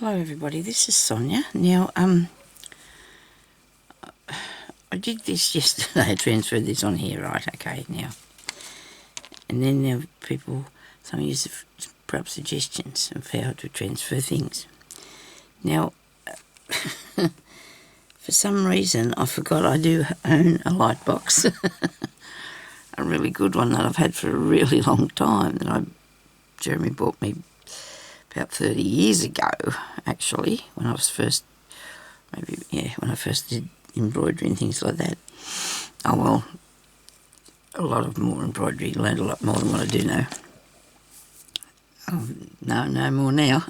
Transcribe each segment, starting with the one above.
Hello everybody, this is Sonia. Now, I did this yesterday, I transferred this on here, right, okay, now. And then there are people, some use perhaps suggestions of how to transfer things. Now, for some reason, I forgot I do own a light box. A really good one that I've had for a really long time that Jeremy bought me about 30 years ago, actually, when I was first, when I first did embroidery and things like that. Oh well, a lot of more embroidery, learned a lot more than what I do now. No more now.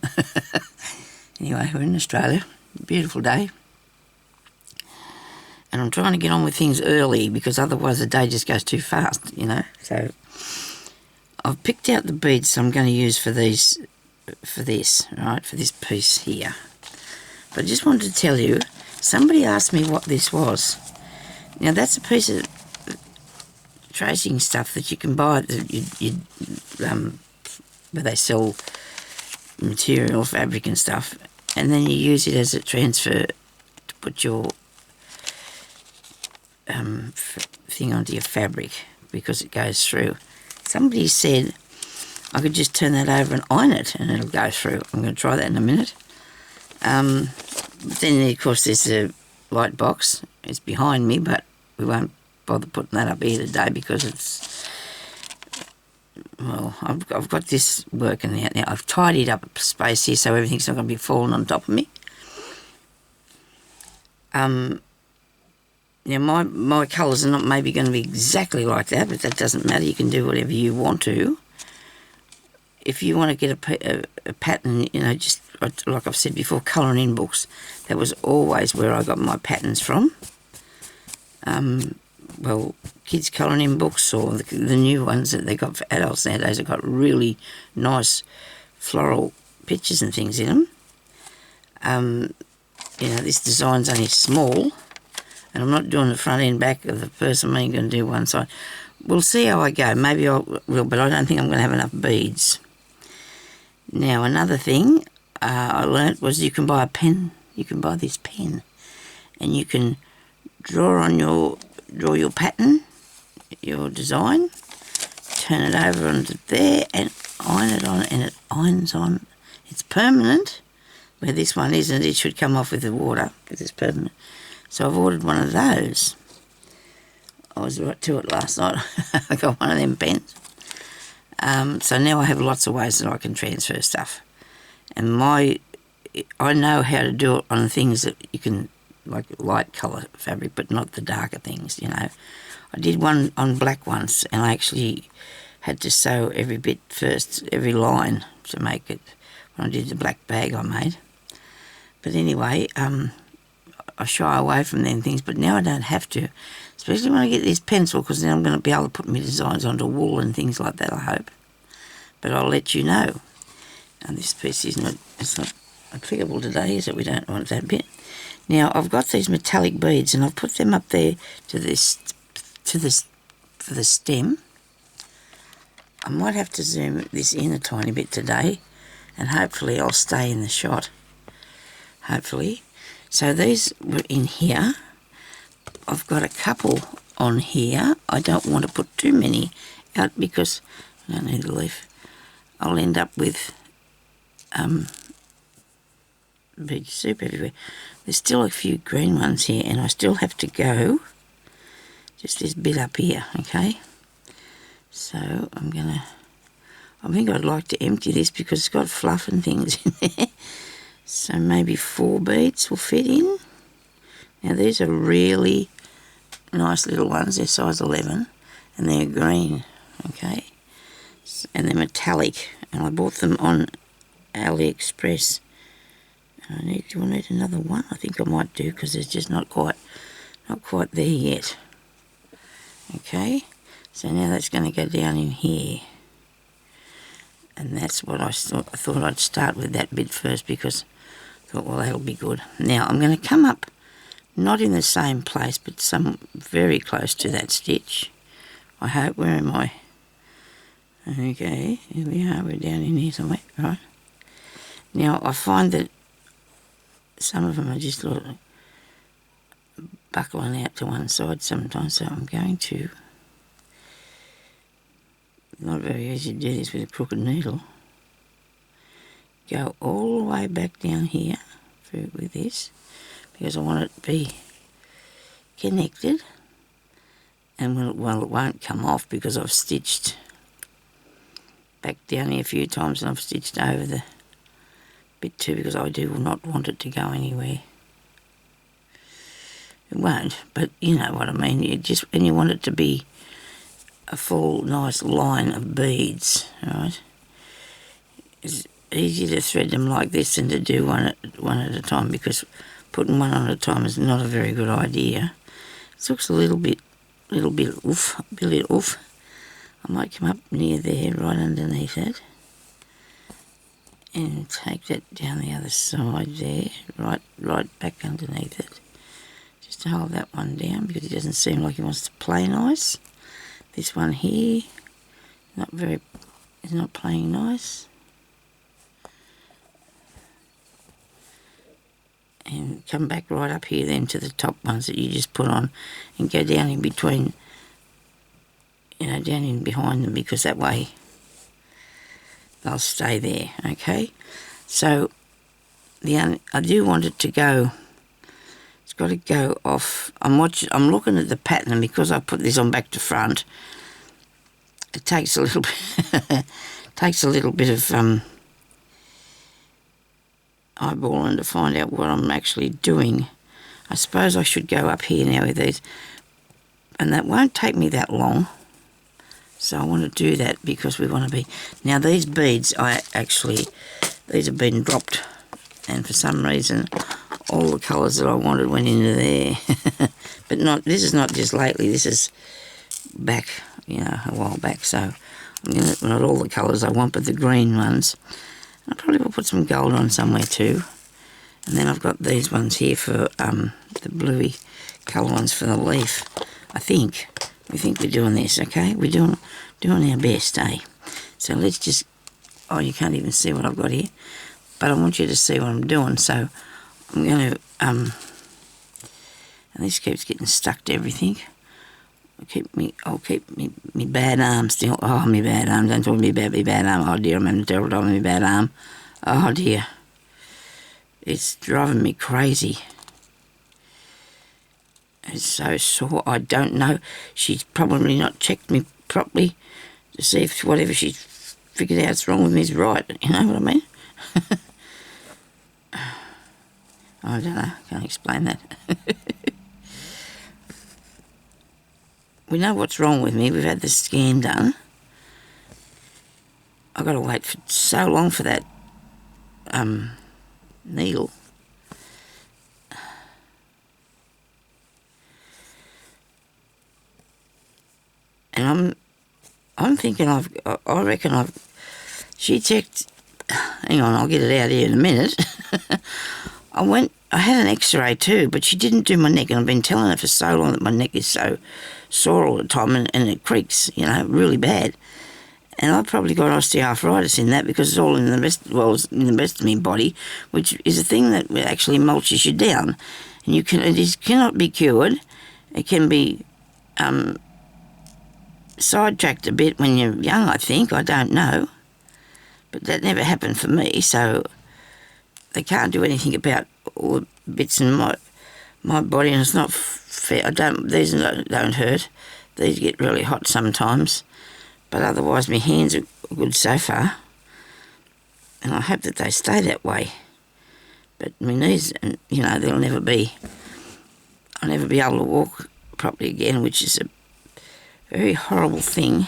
Anyway, we're in Australia, beautiful day. And I'm trying to get on with things early because otherwise the day just goes too fast, you know. So I've picked out the beads I'm going to use for this, right, for this piece here. But I just wanted to tell you, somebody asked me what this was. Now that's a piece of tracing stuff that you can buy where they sell material, fabric and stuff, and then you use it as a transfer to put your thing onto your fabric because it goes through. Somebody said I could just turn that over and iron it and it'll go through. I'm going to try that in a minute. But then of course there's a light box. It's behind me, but we won't bother putting that up here today because it's, well, I've got this working out now. I've tidied up a space here so everything's not going to be falling on top of me. Now my colours are not maybe going to be exactly like that, but that doesn't matter. You can do whatever you want to. If you want to get a pattern, you know, just like I've said before, colouring in books. That was always where I got my patterns from. Well, kids colouring in books or the new ones that they got for adults nowadays have got really nice floral pictures and things in them. You know, this design's only small, and I'm not doing the front and back of the purse. I'm only going to do one side. We'll see how I go. Maybe I will, but I don't think I'm going to have enough beads. Now, another thing I learnt was you can buy a pen. You can buy this pen, and you can draw your pattern, your design, turn it over onto there, and iron it on, and it irons on. It's permanent. Where this one isn't, it should come off with the water because it's permanent. So I've ordered one of those. I was right to it last night. I got one of them pens. So now I have lots of ways that I can transfer stuff. And I know how to do it on things that you can, like light colour fabric, but not the darker things, you know. I did one on black once, and I actually had to sew every bit first, every line to make it, when I did the black bag I made. But anyway, I shy away from them things, but now I don't have to, especially when I get this pencil, because then I'm going to be able to put my designs onto wool and things like that, I hope. But I'll let you know. And this piece it's not applicable today, is it? We don't want that bit. Now I've got these metallic beads, and I've put them up there for the stem. I might have to zoom this in a tiny bit today, and hopefully I'll stay in the shot. Hopefully. So these were in here. I've got a couple on here. I don't want to put too many out because I don't need the leaf. I'll end up with bead soup everywhere. There's still a few green ones here, and I still have to go just this bit up here, okay? So I think I'd like to empty this because it's got fluff and things in there. So maybe 4 beads will fit in. Now these are really nice little ones. They're size 11 and they're green, okay? And they're metallic, and I bought them on AliExpress. Do I need another one? I think I might do because it's just not quite there yet. Okay, so now that's going to go down in here. And that's what I thought I'd start with that bit first because I thought, well, that'll be good. Now I'm going to come up, not in the same place, but some very close to that stitch. I hope. Where am I? Okay, here we are. We're down in here somewhere, right? Now I find that some of them are just like buckling out to one side sometimes, so I'm going to, not very easy to do this with a crooked needle, go all the way back down here with this, because I want it to be connected, and it won't come off because I've stitched back down here a few times and I've stitched over the bit too, because I do not want it to go anywhere. It won't, but you know what I mean. And you want it to be a full nice line of beads, right? It's easier to thread them like this than to do one at a time, because putting one on at a time is not a very good idea. It looks a little bit oof. I might come up near there, right underneath it, and take that down the other side there, right back underneath it, just to hold that one down, because it doesn't seem like he wants to play nice. This one here, is not playing nice. And come back right up here then to the top ones that you just put on, and go down in between, down in behind them, because that way they'll stay there, okay? So I do want it to go, it's got to go off. I'm looking at the pattern, and because I put this on back to front, it takes a little bit of eyeballing to find out what I'm actually doing. I suppose I should go up here now with these, and that won't take me that long. So I want to do that because we want to be... Now these beads, these have been dropped, and for some reason all the colours that I wanted went into there. But this is not just lately, this is back, a while back. So I'm going to, not all the colours I want, but the green ones. I probably will put some gold on somewhere too. And then I've got these ones here for the bluey colour ones for the leaf. We think we're doing this, okay? We're doing our best, eh? So let's just... Oh, you can't even see what I've got here. But I want you to see what I'm doing, so I'm going to... And this keeps getting stuck to everything. I'll keep me bad arm still. Oh, me bad arm. Don't talk to me about me bad arm. Oh, dear, I'm having a terrible time with me bad arm. Oh, dear. It's driving me crazy. It's so sore. I don't know. She's probably not checked me properly to see if whatever she's figured out is wrong with me is right. You know what I mean? I don't know. I can't explain that. We know what's wrong with me. We've had the scan done. I've got to wait for so long for that needle. And I'm thinking I reckon she checked, hang on, I'll get it out here in a minute. I had an x-ray too, but she didn't do my neck, and I've been telling her for so long that my neck is so sore all the time, and it creaks, really bad. And I've probably got osteoarthritis in that, because it's all in the rest of my body, which is a thing that actually mulches you down. And it cannot be cured. It can be sidetracked a bit when you're young, I think. I don't know. But that never happened for me, so they can't do anything about all the bits in my body, and it's not fair. These don't hurt. These get really hot sometimes, but otherwise my hands are good so far, and I hope that they stay that way. But my knees, I'll never be able to walk properly again, which is a very horrible thing.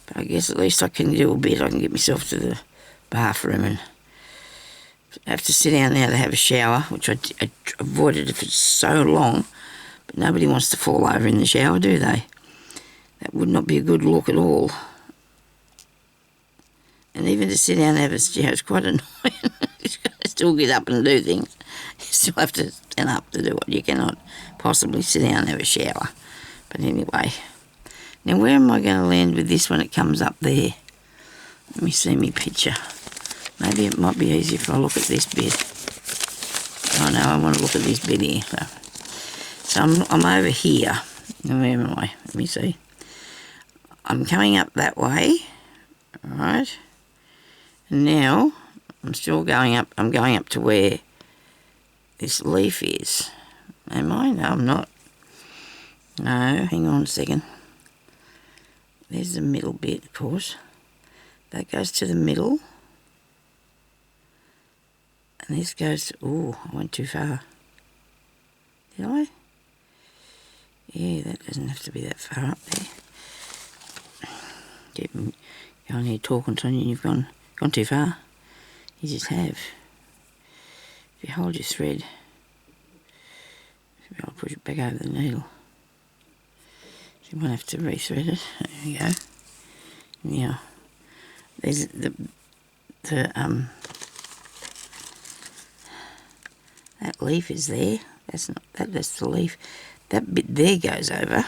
But I guess at least I can do a bit. I can get myself to the bathroom, and I have to sit down now to have a shower, which I avoided it for so long. But nobody wants to fall over in the shower, do they? That would not be a good look at all. And even to sit down and have a shower is quite annoying. You've got to still get up and do things. You still have to stand up to do it. You cannot possibly sit down and have a shower. But anyway. Now, where am I going to land with this when it comes up there? Let me see my picture. Maybe it might be easier if I look at this bit. Oh no, I want to look at this bit here. So I'm over here. Where am I? Let me see. I'm coming up that way, right? And now I'm still going up. I'm going up to where this leaf is. Am I? No, I'm not. No, hang on a second. There's the middle bit, of course. That goes to the middle. And this goes to... Ooh, I went too far. Did I? Yeah, that doesn't have to be that far up there. Keep going here talking, Sonia, you've gone too far. You just have. If you hold your thread, I'll push it back over the needle. You won't have to rethread it. There you go. Now, there's that leaf is there. That's not that's the leaf. That bit there goes over.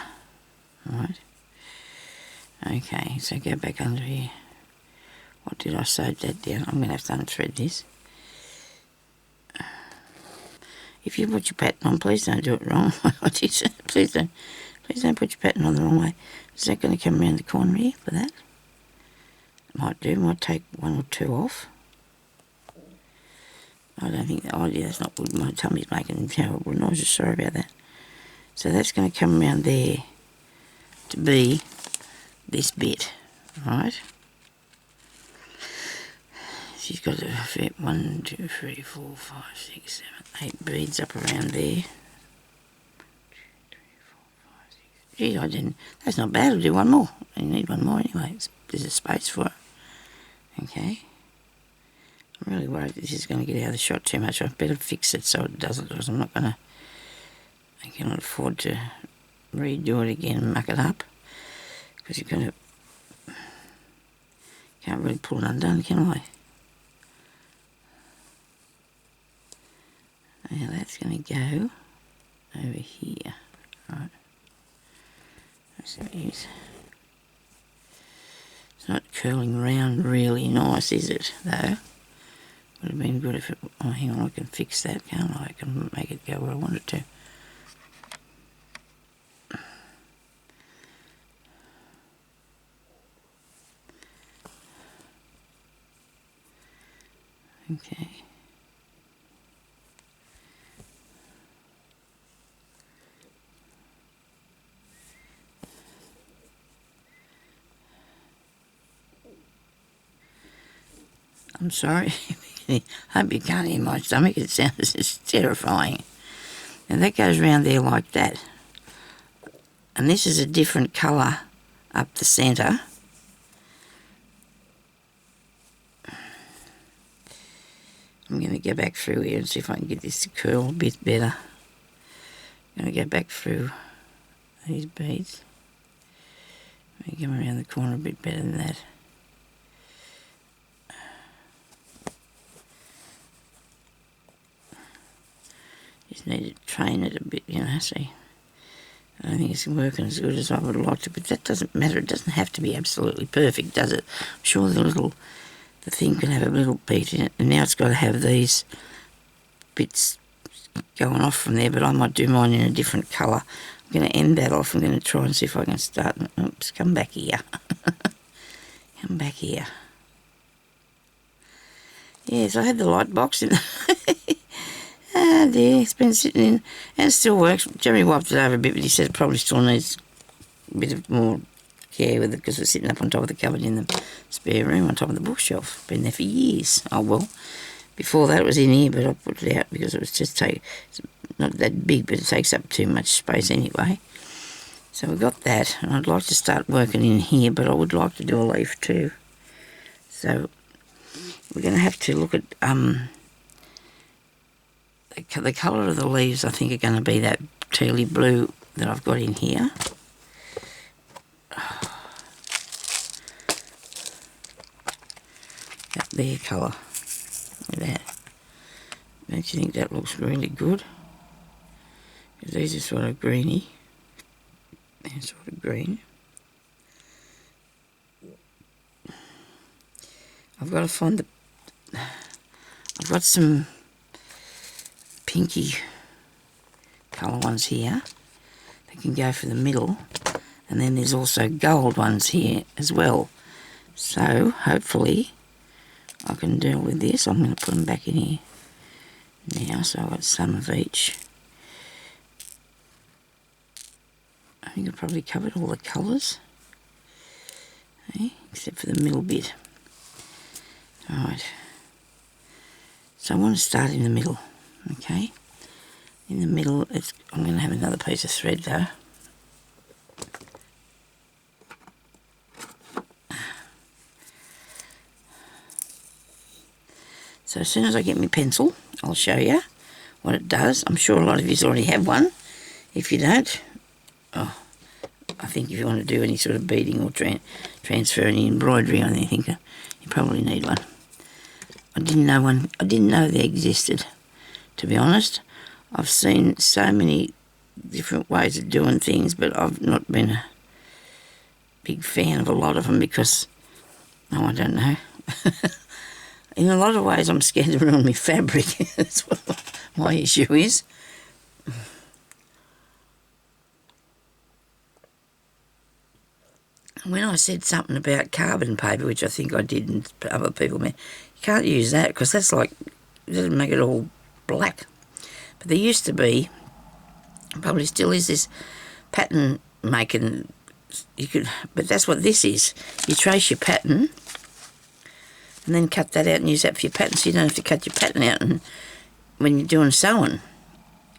Right. Okay, so go back under here. What did I sew that down? I'm going to have to unthread this. If you put your pattern on, please don't do it wrong. Please don't put your pattern on the wrong way. Is that going to come around the corner here for that? Might do. Might take one or two off. I don't think that. Oh, yeah, that's not good. My tummy's making terrible noises. Sorry about that. So that's going to come around there to be this bit, right? She's got 1, 2, 3, 4, 5, 6, 7, 8 beads up around there. 2, 3, 4, 5, 6. Gee, I didn't. That's not bad. I'll do one more. I need one more anyway. There's a space for it. Okay. I'm really worried that this is going to get out of the shot too much. I better fix it so it doesn't, because I'm not going to. I cannot afford to redo it again and muck it up, because you're going to. Can't really pull it undone, can I? Now that's going to go over here, right? That's what it is. It's not curling round really nice, is it, though? Would have been good if it... Oh, hang on, I can fix that, can't I? I can make it go where I want it to. Okay. I'm sorry. I hope you can't hear my stomach. It sounds just terrifying. And that goes round there like that. And this is a different colour up the centre. I'm going to go back through here and see if I can get this to curl a bit better. I'm going to go back through these beads. Maybe come around the corner a bit better than that. Just need to train it a bit, you know, see. I don't think it's working as good as I would like to, but that doesn't matter. It doesn't have to be absolutely perfect, does it? I'm sure the thing can have a little beat in it, and now it's got to have these bits going off from there, but I might do mine in a different colour. I'm going to end that off. I'm going to try and see if I can start. Oops, come back here. Come back here. Yes, I had the light box in. Ah dear, it's been sitting in, and it still works. Jeremy wiped it over a bit, but he said it probably still needs a bit of more care with it, because it's sitting up on top of the cupboard in the spare room on top of the bookshelf. Been there for years. Oh well, before that it was in here, but I put it out because it was just it's not that big, but it takes up too much space anyway. So we got that, and I'd like to start working in here, but I would like to do a leaf too. So we're going to have to look at the colour of the leaves. I think are going to be that tealy blue that I've got in here. That there colour. Look at that. Don't you think that looks really good? Because these are sort of greeny. They're sort of green. I've got to find I've got some pinky colour ones here. They can go for the middle. And then there's also gold ones here as well. So, hopefully, I can deal with this. I'm going to put them back in here now, so I've got some of each. I think I've probably covered all the colours. Okay, except for the middle bit. Alright. So I want to start in the middle, okay? In the middle, I'm going to have another piece of thread though. So as soon as I get my pencil, I'll show you what it does. I'm sure a lot of you already have one. If you don't, I think if you want to do any sort of beading or transfer any embroidery on anything, you probably need one. I didn't know they existed, to be honest. I've seen so many different ways of doing things, but I've not been a big fan of a lot of them because, I don't know. In a lot of ways, I'm scared to ruin my fabric. That's what my issue is. When I said something about carbon paper, which I think I did and other people meant, you can't use that because that's like, it doesn't make it all black. But there used to be, probably still is, this pattern making, but that's what this is. You trace your pattern and then cut that out and use that for your pattern, so you don't have to cut your pattern out and when you're doing sewing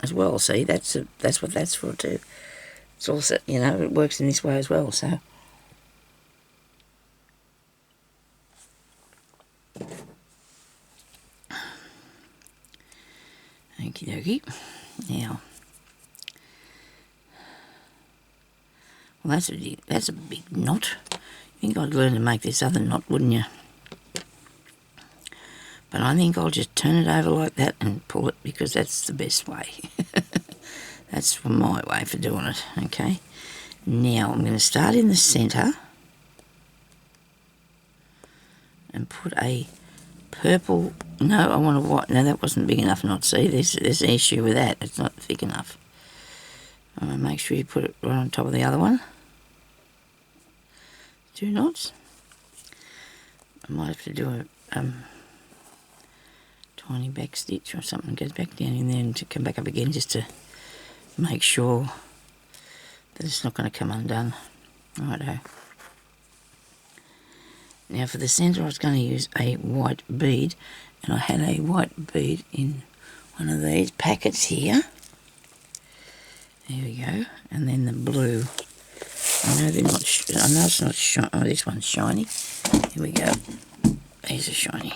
as well. See, that's what that's for too. It's also, it works in this way as well, so. Okie dokie. Now, well, that's a big knot. You think I'd learn to make this other knot, wouldn't you? But I think I'll just turn it over like that and pull it because that's the best way. That's my way for doing it, okay? Now I'm going to start in the centre and put a purple, no, I want a white, no, that wasn't big enough knot, see, there's an issue with that, it's not thick enough. I'm going to make sure you put it right on top of the other one. 2 knots. I might have to do a tiny back stitch or something, goes back down in there and to come back up again just to make sure that it's not going to come undone. Righto. Now for the centre I was going to use a white bead, and I had a white bead in one of these packets here. There we go. And then the blue. I know they're not. I know it's not shiny. Oh, this one's shiny. Here we go. These are shiny.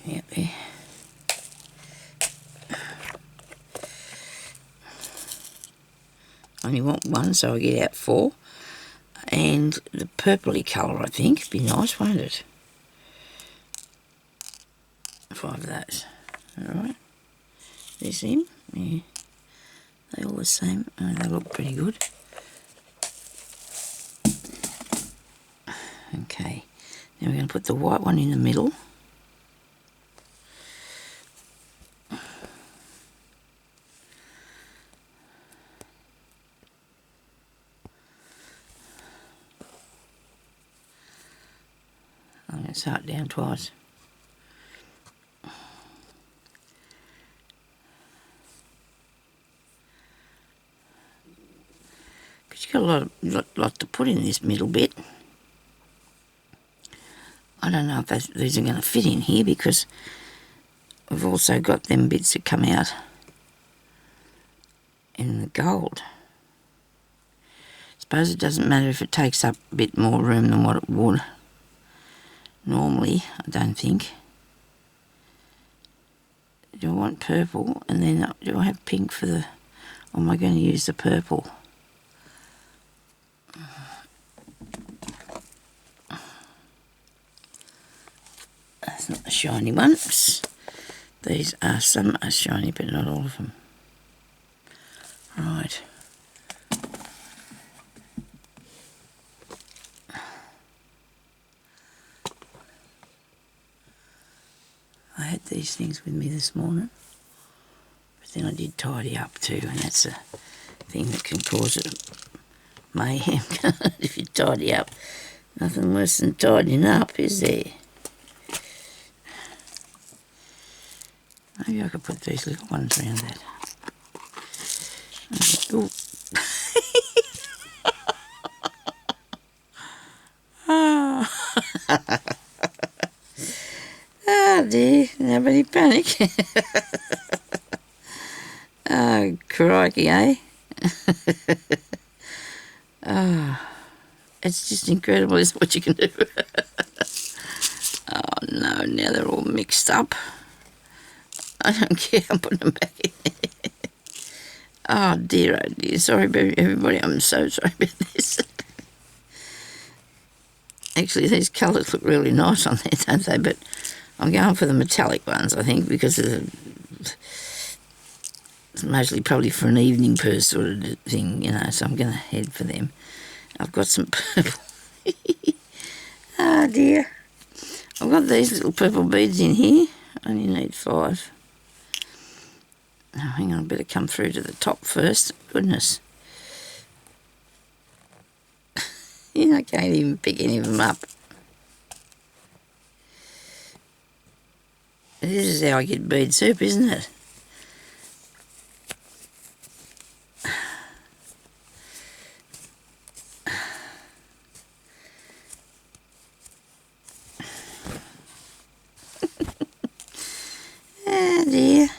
Yep, there. I only want one, so I get out 4. And the purpley colour, I think, would be nice, won't it? 5 of those. Alright. This in. Yeah. They're all the same. Oh, they look pretty good. Okay. Now we're going to put the white one in the middle. I'm going to sew it down twice. Because you've got a lot to put in this middle bit. I don't know if these are going to fit in here because we've also got them bits that come out in the gold. Suppose it doesn't matter if it takes up a bit more room than what it would normally, I don't think. Do I want purple and then do I have pink for the, or am I going to use the purple? That's not the shiny ones. These are, some are shiny but not all of them. Right. I had these things with me this morning. Then I did tidy up too, and that's a thing that can cause a mayhem if you tidy up. Nothing worse than tidying up, is there? Maybe I could put these little ones around that. Ooh. Oh dear, nobody panic. Oh, crikey, eh? Oh, it's just incredible, isn't it, what you can do? Oh no, now they're all mixed up. I don't care, I'm putting them back in there. Oh dear, sorry everybody, I'm so sorry about this. Actually, these colours look really nice on there, don't they? But I'm going for the metallic ones, I think, because it's mostly probably for an evening purse sort of thing, you know, so I'm going to head for them. I've got some purple. Oh dear. I've got these little purple beads in here. I only need 5. Oh, hang on, I better come through to the top first. Goodness. You know, I can't even pick any of them up. This is how I get bead soup, isn't it? Oh dear.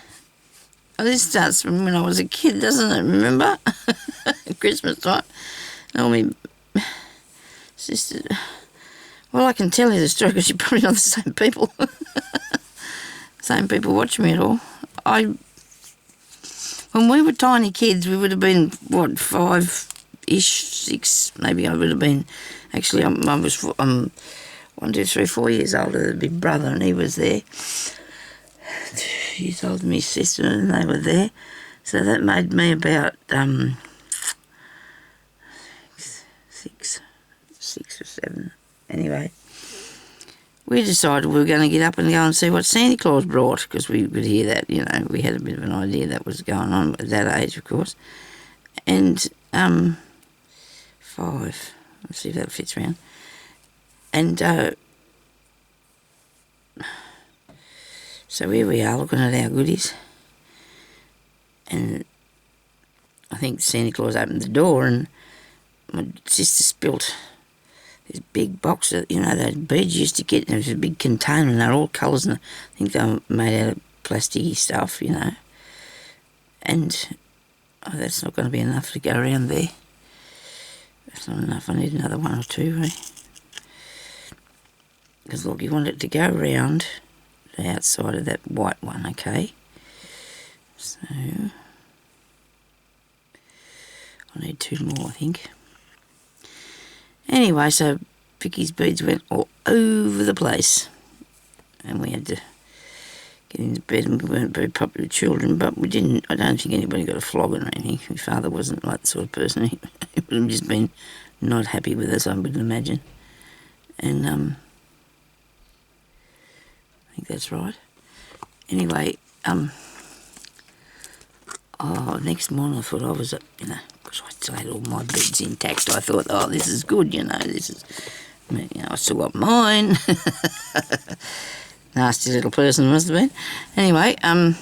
Oh, this starts from when I was a kid, doesn't it? Remember? Christmas time. Oh, my sister. Well, I can tell you the story because you're probably not the same people. Same people watch me at all. When we were tiny kids, we would have been, what, 5-ish, 6, maybe I would have been. Actually, I was 1, 2, 3, 4 years older than big brother, and he was there. 2 years older than my sister, and they were there. So that made me about 6 or 7. Anyway, we decided we were going to get up and go and see what Santa Claus brought, because we could hear that, you know, we had a bit of an idea that was going on at that age, of course. And 5, let's see if that fits around. And so here we are looking at our goodies, and I think Santa Claus opened the door and my sister spilt this big box that, you know, those beads you used to get. There was a big container and they're all colours, and I think they were made out of plasticky stuff, you know. And oh, that's not going to be enough to go around there. That's not enough. I need another 1 or 2, right? Because look, you want it to go around the outside of that white one, okay? So I need 2 more, I think. Anyway, so Vicky's beads went all over the place, and we had to get into bed, and we weren't very popular children, but we didn't, I don't think anybody got a flogging or anything. My father wasn't like the sort of person. He would have just been not happy with us, I would imagine. And I think that's right. Anyway, next morning I thought I was, you know, because I still had all my beads intact, I thought, oh, this is good, you know, this is, you know, I still got mine. Nasty little person must have been. Anyway, I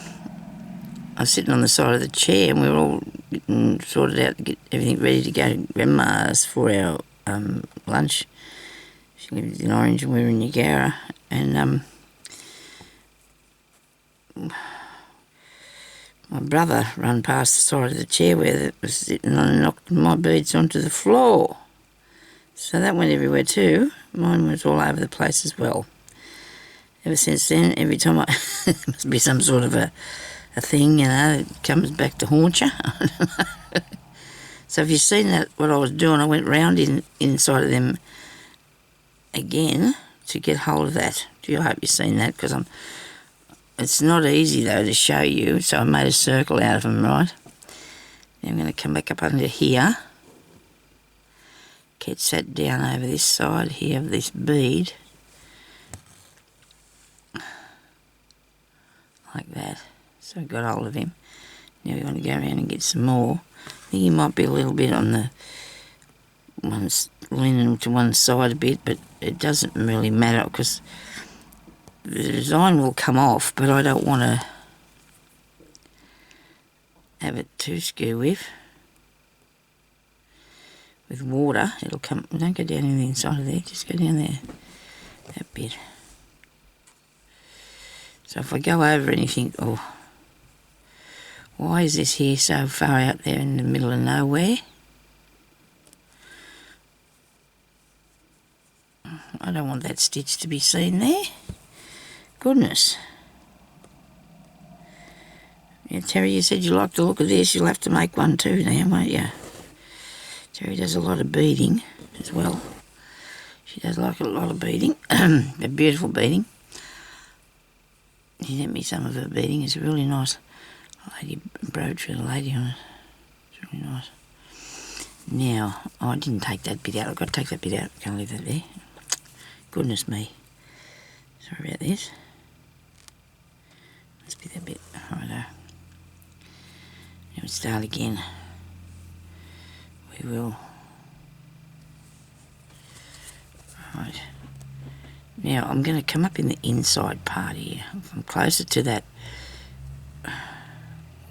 was sitting on the side of the chair, and we were all getting sorted out to get everything ready to go to Grandma's for our lunch. She lived in Orange and we were in Yagara, and my brother ran past the side of the chair where it was sitting on and knocked my beads onto the floor. So that went everywhere too. Mine was all over the place as well. Ever since then, every time there must be some sort of a thing, you know, it comes back to haunt you. So if you've seen that, what I was doing, I went round inside of them again to get hold of that. I hope you've seen that, because it's not easy though to show you, so I made a circle out of them, right? Now I'm going to come back up under here, catch that down over this side here of this bead, like that. So I got hold of him. Now we want to go around and get some more. I think he might be a little bit on the one's leaning to one side a bit, but it doesn't really matter because the design will come off, but I don't want to have it too skew with water. It'll come, don't go down in the inside of there, just go down there, that bit. So if I go over and you think, oh, why is this here so far out there in the middle of nowhere? I don't want that stitch to be seen there. Goodness. Yeah, Terry, you said you like the look of this. You'll have to make one too now, won't you? Terry does a lot of beading as well. She does like a lot of beading. A beautiful beading. She sent me some of her beading. It's a really nice lady brooch with a lady on it. It's really nice. Now, oh, I didn't take that bit out. I've got to take that bit out. Can't leave that there. Goodness me. Sorry about this. Must be that bit. Righto. Now we start again. We will. Right. Now I'm going to come up in the inside part here. If I'm closer to that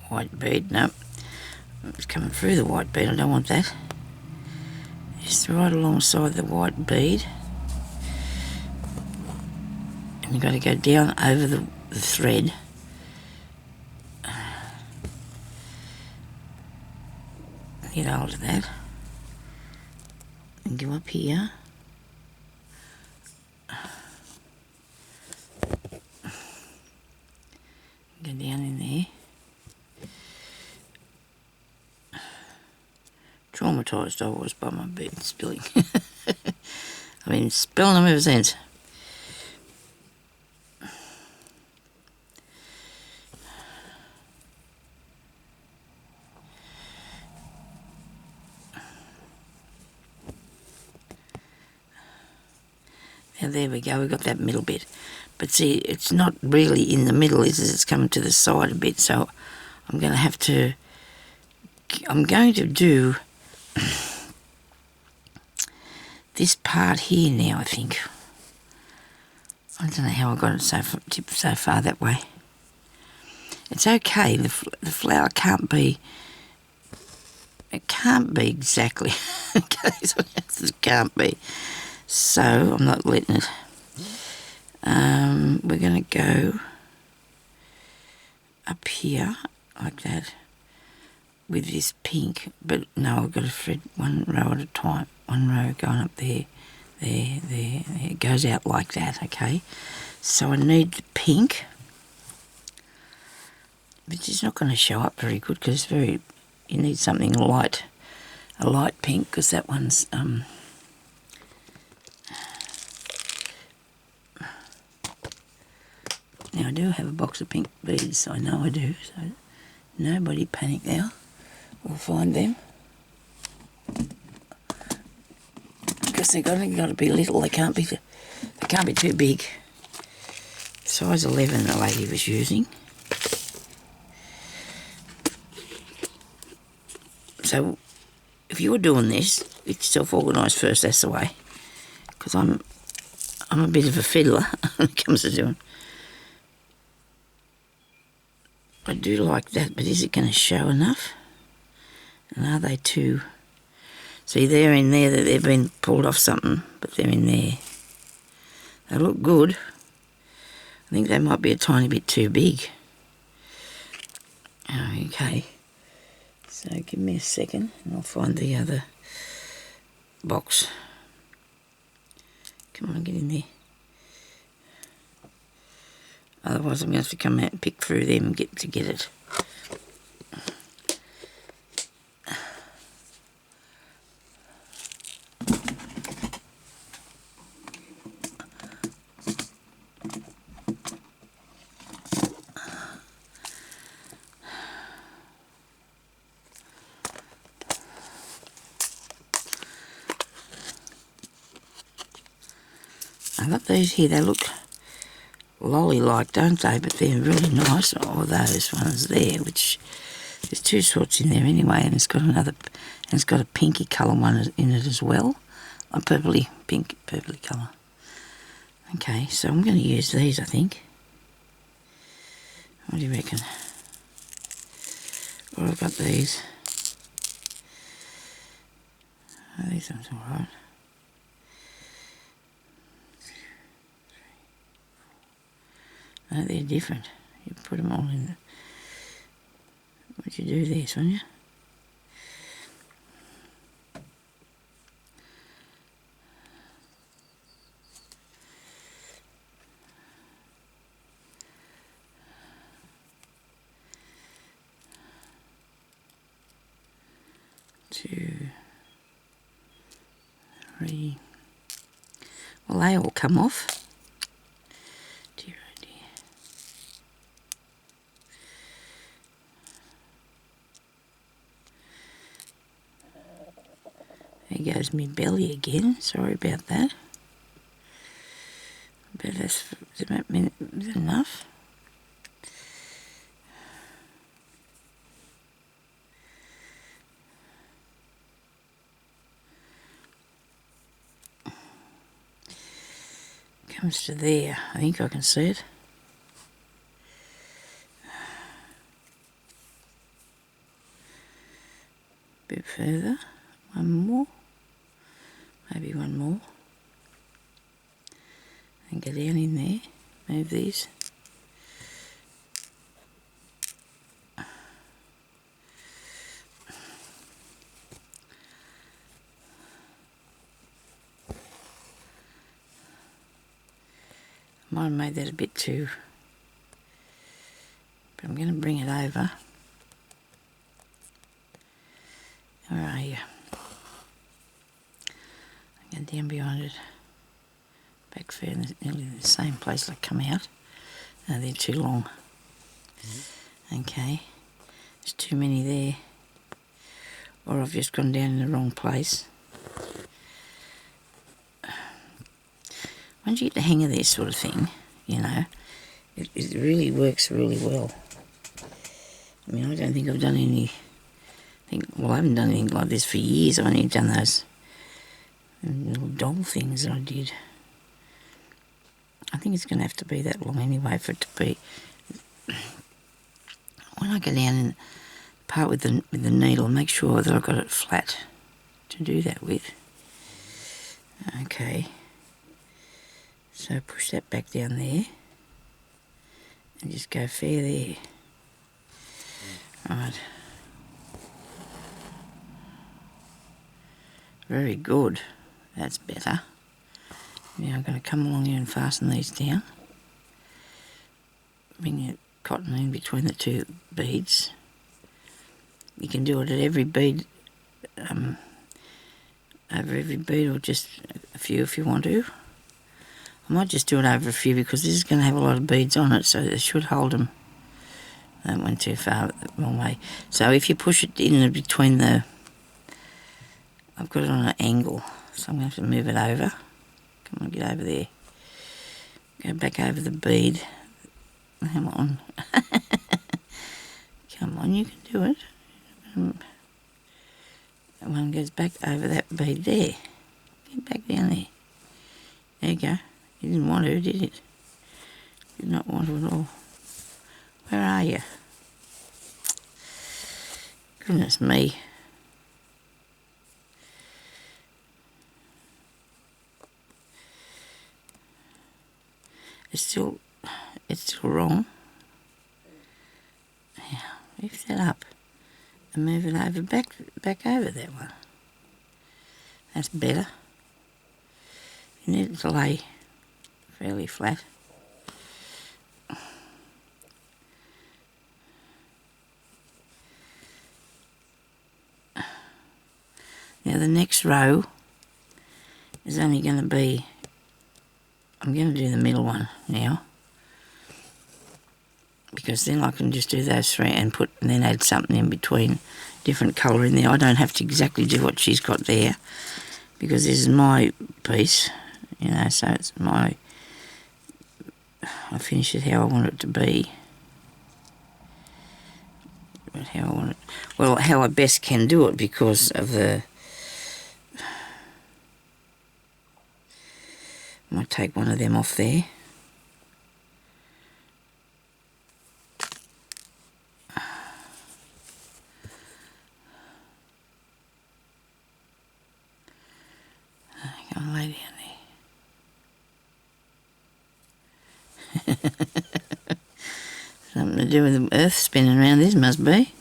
white bead. No, it's coming through the white bead. I don't want that. Just right alongside the white bead. And you've got to go down over the thread. Get hold of that. And go up here. Go down in there. Traumatised I was by my bead spilling. I've been spilling them ever since. Now there we go, we've got that middle bit. But see, it's not really in the middle, is it? It's coming to the side a bit, so I'm going to do this part here now, I think. I don't know how I got it so far that way. It's okay, the flower can't be, it can't be exactly, okay, so it can't be. So I'm not letting it. We're going to go up here like that with this pink, but no, I've got to thread one row at a time. One row going up there, there, there. It goes out like that, okay? So I need the pink, which is not going to show up very good because it's very, you need something light, a light pink, because that one's now I do have a box of pink beads, I know I do, so nobody panic now. We'll find them. Because they've got to be little, they can't be too big. Size 11 the lady was using. So if you're doing this, get yourself organised first, that's the way. Because I'm a bit of a fiddler when it comes to doing. I do like that, but is it going to show enough? And are they too? See, they're in there, that they've been pulled off something, but they're in there. They look good. I think they might be a tiny bit too big. Okay. So give me a second and I'll find the other box. Come on, get in there. Otherwise I'm going to have to come out and pick through them and get it. I've got these here, they look lolly-like, don't they? But they're really nice. Or those ones there, which There's two sorts in there anyway, and it's got a pinky colour one in it as well. A purpley colour. Okay, so I'm going to use these, I think. What do you reckon? Well, I've got these. Oh, these ones all right. No, they're different. You put them all in. What'd you do there, Sonia? Two, three. Well, they all come off. Dear, oh dear. There goes my belly again. Sorry about that. But is that enough? Comes to there. I think I can see it. A bit further. One more. Maybe one more. And go down in there. Move these. Might have made that a bit too, but I'm going to bring it over. Where are you? Go down behind it. Back fair in nearly the same place I come out. No, they're too long. Okay. There's too many there. Or I've just gone down in the wrong place. Once you get the hang of this sort of thing, you know, it really works really well. I mean, I don't think I've done I haven't done anything like this for years. I've only done those little doll things that I did. I think it's going to have to be that long anyway for it to be. When I go down and part with the needle, make sure that I've got it flat to do that with. Okay. So push that back down there and just go fair there. Right. Very good. That's better. Now I'm going to come along here and fasten these down. Bring your cotton in between the two beads. You can do it at every bead, over every bead, or just a few if you want to. I might just do it over a few because this is going to have a lot of beads on it, so it should hold them. That went too far the wrong way. So if you push it in between the... I've got it on an angle, so I'm going to have to move it over. Come on, get over there. Go back over the bead. Come on. Come on, you can do it. That one goes back over that bead there. Get back down there. There you go. You didn't want to, did it? Did not want to at all. Where are you? Goodness me. It's still wrong. Now, lift that up and move it over back over that one. That's better. You need it to lay fairly flat. Now the next row is only going to be, I'm going to do the middle one now, because then I can just do those three and then add something in between, different colour in there. I don't have to exactly do what she's got there, because this is my piece, you know, so it's I finish it how I want it to be. but how I want it, well, how I best can do it because of the, I might take one of them off there. Go and lay down there. Something to do with the earth spinning around, this must be.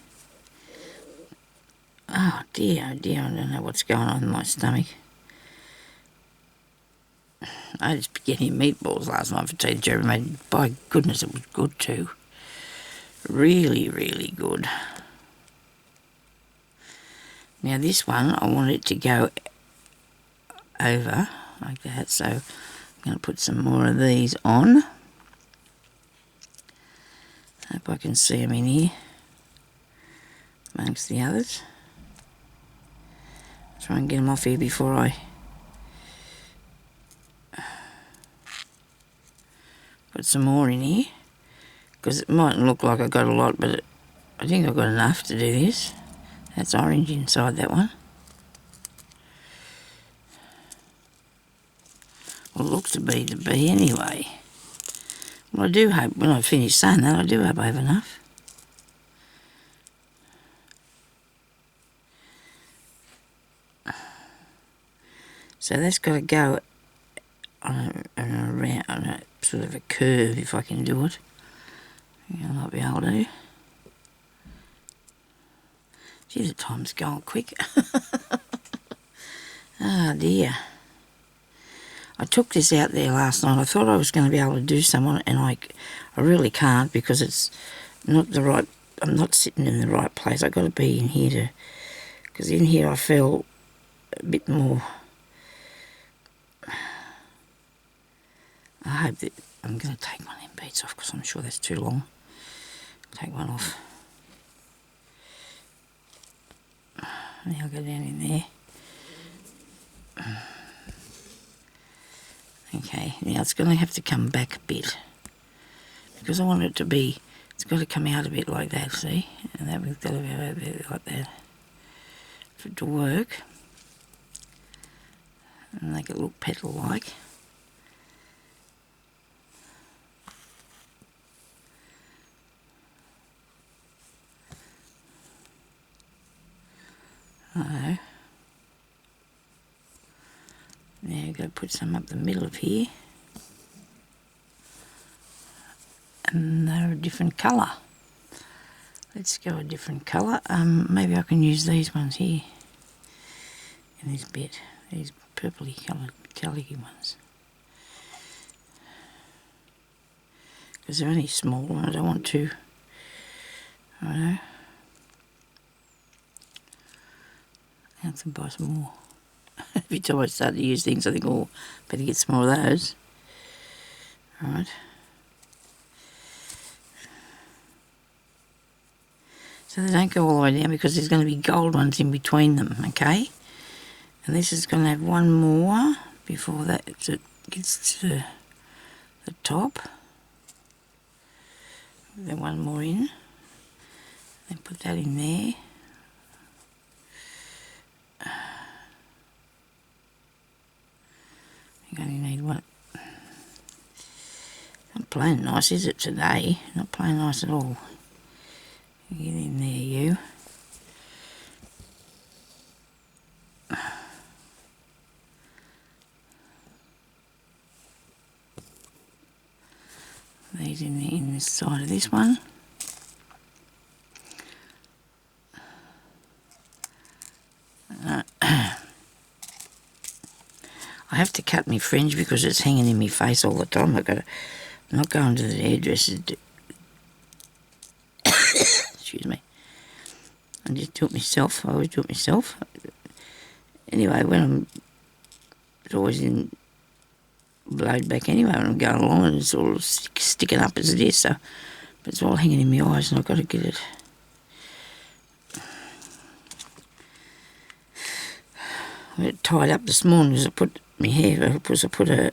Oh dear, I don't know what's going on in my stomach. I had spaghetti and meatballs last night for tea. Jerry made, by goodness, it was good too. Really, really good. Now this one, I want it to go over like that, so I'm going to put some more of these on. Hope I can see them in here amongst the others. Try and get them off here before I put some more in here, because it mightn't look like I got a lot, but I think I've got enough to do this. That's orange inside that one. Well, it looks to be anyway. Well, I do hope, when I finish saying that, I do hope I have enough. So that's got to go on a sort of a curve, if I can do it. I think I might be able to. Gee, the time's going quick. Oh dear. I took this out there last night. I thought I was going to be able to do some on it, and I really can't, because it's not the right, I'm not sitting in the right place. I've got to be in here to, because in here I feel a bit more, I hope that, I'm going to take one of them beats off because I'm sure that's too long. Take one off. Now I'll go down in there. Okay, now it's going to have to come back a bit, because I want it to be, it's got to come out a bit like that, see? And that we've got to go a bit like that for it to work and make it look petal-like. Now I've got to put some up the middle of here, and they're a different colour. Let's go a different colour. Maybe I can use these ones here in this bit, these purpley coloured colour-y ones, because they're only small and I don't want to, I don't know. I have to buy some more. Every time I start to use things, I think, oh, better get some more of those. Alright. So they don't go all the way down, because there's going to be gold ones in between them, okay? And this is going to have one more before that it gets to the top. Then one more in. Then put that in there. You only need one. Not playing nice, is it, today? Not playing nice at all. Get in there, you. These in this side of this one. I have to cut my fringe because it's hanging in my face all the time. I'm not going to the hairdresser. Excuse me. I just do it myself. I always do it myself. Anyway, when it's always in blowed back anyway when I'm going along, and it's all sticking up as it is. So, but it's all hanging in my eyes, and I've got to get it. I got it tied up this morning as I put my hair, because I put a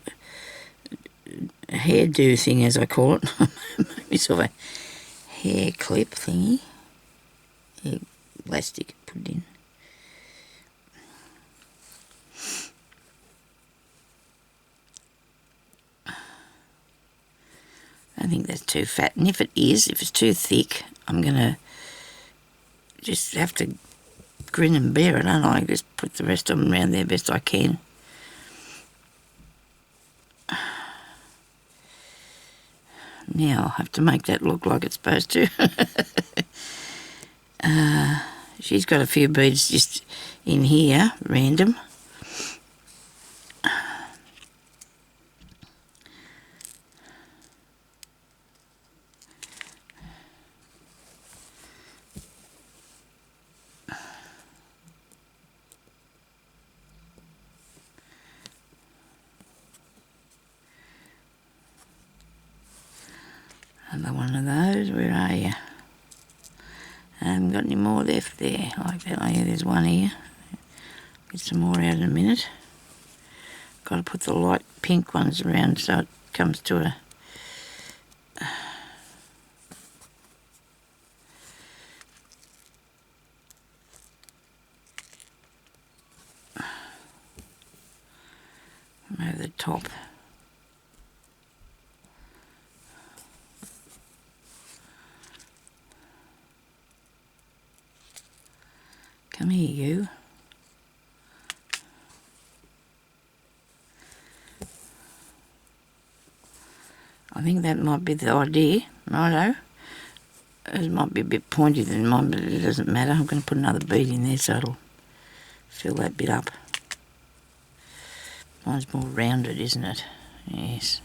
hairdo thing, as I call it, myself a hair clip thingy. Yeah, plastic, put it in. I think that's too fat, and if it's too thick, I'm going to just have to grin and bear it, don't I? Just put the rest of them around there best I can. Now I'll have to make that look like it's supposed to. She's got a few beads just in here, random. Another one of those, where are you? I haven't got any more left there, like that. Oh yeah, there's one here. Get some more out in a minute. Got to put the light pink ones around so it comes to a... over the top. Come here, you. I think that might be the idea, righto. It might be a bit pointy than mine, but it doesn't matter. I'm going to put another bead in there so it'll fill that bit up. Mine's more rounded, isn't it? Yes.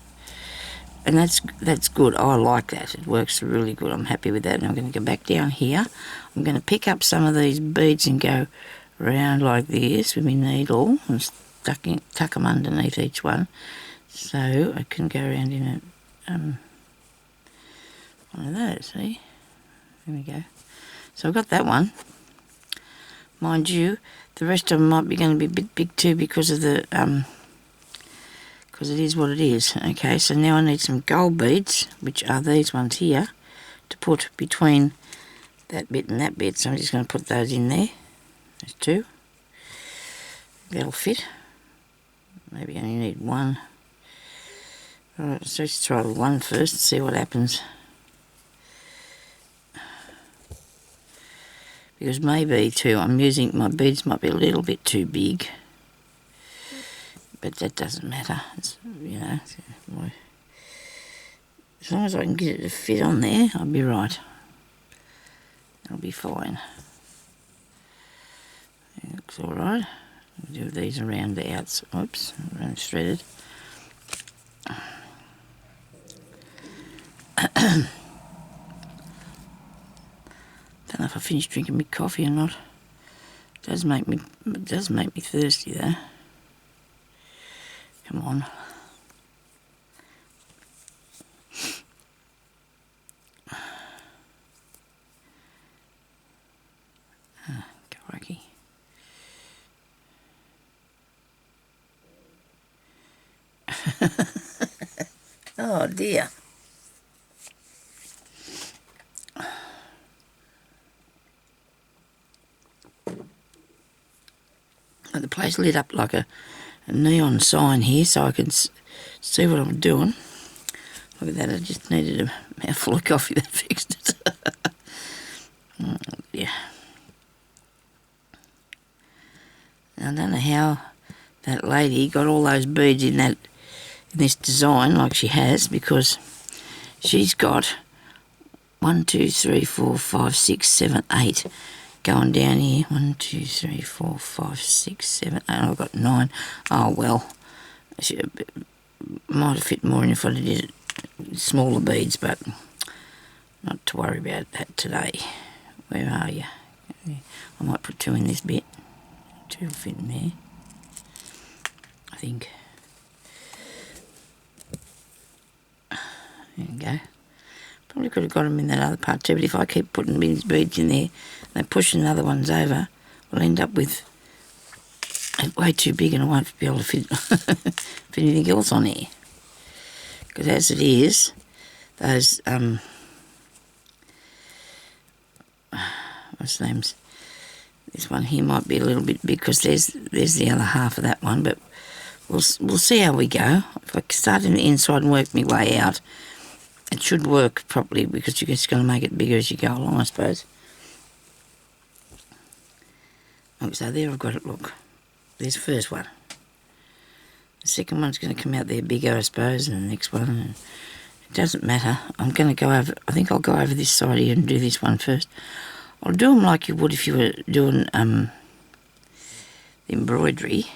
And that's good. I like that. It works really good. I'm happy with that. And I'm going to go back down here. I'm going to pick up some of these beads and go around like this with my needle and tuck them underneath each one, so I can go around in one of those. See? There we go. So I've got that one. Mind you, the rest of them might be going to be a bit big too because of the because it is what it is. Okay, so now I need some gold beads, which are these ones here, to put between that bit and that bit. So I'm just going to put those in there. There's two. That'll fit. Maybe I only need one. Alright, so let's try with one first and see what happens. Because maybe too, I'm using, my beads might be a little bit too big. But that doesn't matter. It's, you know, as long as I can get it to fit on there, I'll be right. That'll be fine. It looks alright. We'll do these around the outs. Oops, around threaded. Don't know if I finished drinking my coffee or not. It does make me thirsty though. Come on. Crikey. Oh dear. The place lit up like a neon sign here so I can see what I'm doing. Look at that, I just needed a mouthful of coffee, that fixed it. Oh, yeah. I don't know how that lady got all those beads in this design like she has, because she's got 1, 2, 3, 4, 5, 6, 7, 8 going down here. 1, 2, 3, 4, 5, 6, 7, 8. I've got 9. Oh well, she might have fit more in if I did smaller beads, but not to worry about that today. Where are you? I might put 2 in this bit. 2 will fit in there, I think. There you go. Probably could have got them in that other part too, but if I keep putting these beads in there and they're pushing the other ones over, we'll end up with it way too big and I won't be able to fit, fit anything else on here. Because as it is, those, what's the name's, this one here might be a little bit big because there's the other half of that one, but we'll see how we go. If I start in the inside and work my way out, it should work properly because you're just going to make it bigger as you go along, I suppose. Oh, so there I've got it, look. There's the first one. The second one's going to come out there bigger, I suppose, and the next one. And it doesn't matter. I'm going to go over, I think I'll go over this side here and do this one first. I'll do them like you would if you were doing the embroidery,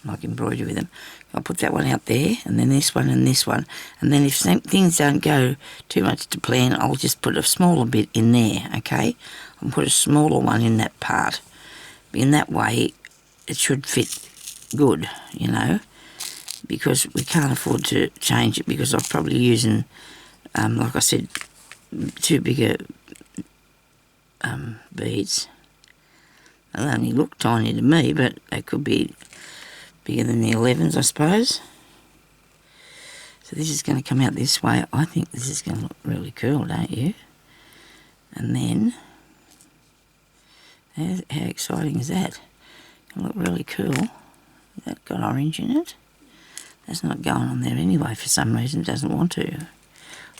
like embroidery with them. I'll put that one out there, and then this one and this one. And then if things don't go too much to plan, I'll just put a smaller bit in there, okay? I'll put a smaller one in that part. In that way, it should fit good, you know, because we can't afford to change it because I'm probably using, like I said, two bigger beads. They only look tiny to me, but they could be bigger than the 11s, I suppose. So this is going to come out this way. I think this is going to look really cool, don't you? And then, how exciting is that? It'll look really cool. That got orange in it. That's not going on there anyway for some reason. It doesn't want to.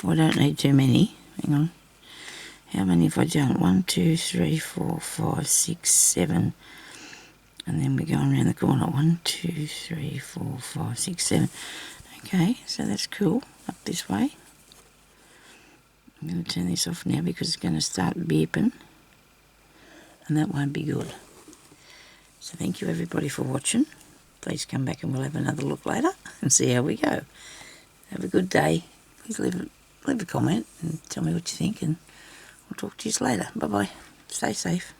Well, I don't need too many. Hang on. How many have I done? 1, 2, 3, 4, 5, 6, 7. And then we're going around the corner. 1, 2, 3, 4, 5, 6, 7. Okay, so that's cool. Up this way. I'm going to turn this off now because it's going to start beeping. And that won't be good. So thank you everybody for watching. Please come back and we'll have another look later and see how we go. Have a good day. Please leave a comment and tell me what you think, and we'll talk to you later. Bye-bye. Stay safe.